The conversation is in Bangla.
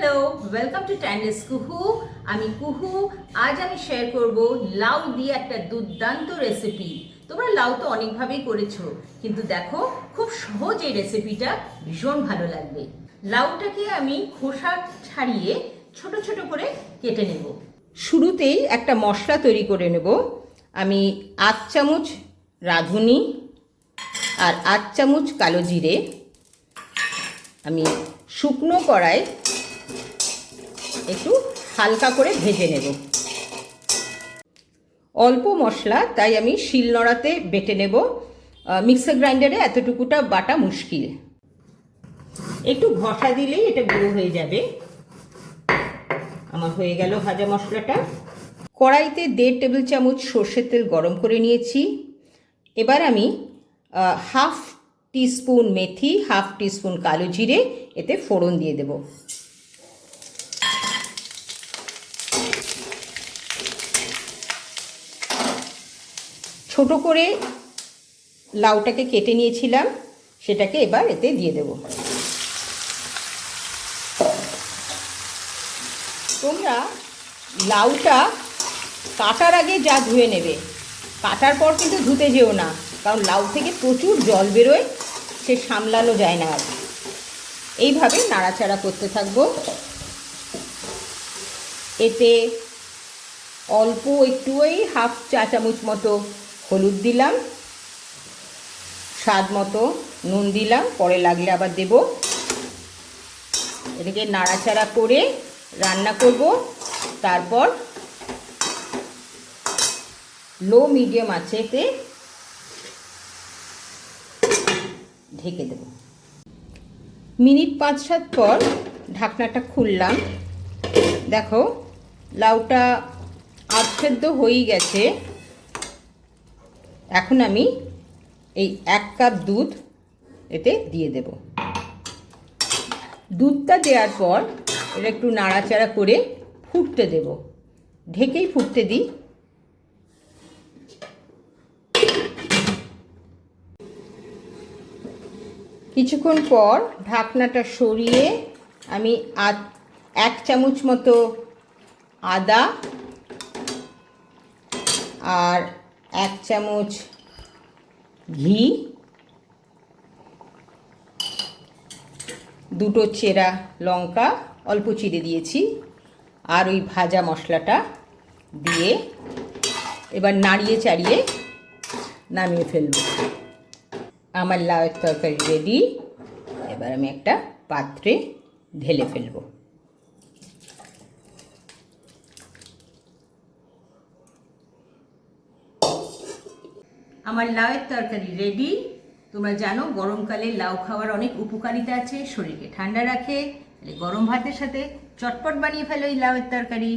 হ্যালো, ওয়েলকাম টু টাইমলেস কুহু। আমি কুহু। আজ আমি শেয়ার করব লাউ দিয়ে একটা দুর্দান্ত রেসিপি। তোমরা লাউ তো অনেকভাবেই করেছো, কিন্তু দেখো খুব সহজ এই রেসিপিটা, ভীষণ ভালো লাগবে। লাউটাকে আমি খোসা ছাড়িয়ে ছোট ছোট করে কেটে নেব। শুরুতেই একটা মশলা তৈরি করে নেব। আমি 8 চামচ রাঁধুনি আর 8 চামচ কালো জিরে আমি শুকনো কড়াই একটু হালকা করে ভেজে নেব। অল্প মশলা, তাই আমি শিলনোড়াতে বেটে নেব। মিক্সার গ্রাইন্ডারে এতটুকুটা বাটা মুশকিল। একটু ঘষা দিলেই এটা গুঁড়ো হয়ে যাবে। আমার হয়ে গেল ভাজা মশলাটা। কড়াইতে 1.5 টেবিল চামচ সর্ষের তেল গরম করে নিয়েছি। এবার আমি হাফ টিস্পুন মেথি, হাফ টিস্পুন কালো জিরে এতে ফোড়ন দিয়ে দেব। ছোট করে লাউটাকে কেটে নিয়েছিলাম, সেটাকে এবার এতে দিয়ে দেব। তোমরা লাউটা কাটার আগে যা ধুয়ে নেবে, কাটার পর কিন্তু ধুতে যেও না, কারণ লাউ থেকে প্রচুর জল বেরোয়, সে সামলানো যায় না। আর এইভাবে নাড়াচাড়া করতে থাকবো। এতে অল্প একটু ওই হাফ চা চামচ মতো হলুদ দিলাম, স্বাদ মতো নুন দিলাম, পরে লাগলে আবার দেব। এটাকে নাড়াচাড়া করে রান্না করব। তারপর লো মিডিয়াম আঁচেতে ঢেকে দেব। মিনিট 5-7 পর ঢাকনাটা খুললাম। দেখো লাউটা আধসেদ্ধ হয়ে গেছে। এখন আমি এই 1 কাপ দুধ এতে দিয়ে দেব। দুধটা দেওয়ার পর এটা একটু নাড়াচাড়া করে ফুটতে দেব। ঢেকেই ফুটতে দিই। কিছুক্ষণ পর ঢাকনাটা সরিয়ে আমি 1 চামচ মতো আদা আর 1 চামচ ঘি, 2টো চেরা লঙ্কা অল্প চিড়ে দিয়েছি, আর ওই ভাজা মশলাটা দিয়ে এবার নাড়িয়ে চাড়িয়ে নামিয়ে ফেলব। আমার লাউয়ের তরকারি রেডি। এবার আমি একটা পাত্রে ঢেলে ফেলব। আমার লাউয়ের তরকারি রেডি। তোমরা জানো গরমকালে লাউ খাওয়ার অনেক উপকারিতা আছে, শরীরকে ঠান্ডা রাখে। গরম ভাতের সাথে চটপট বানিয়ে ফেলো এই লাউয়ের তরকারি।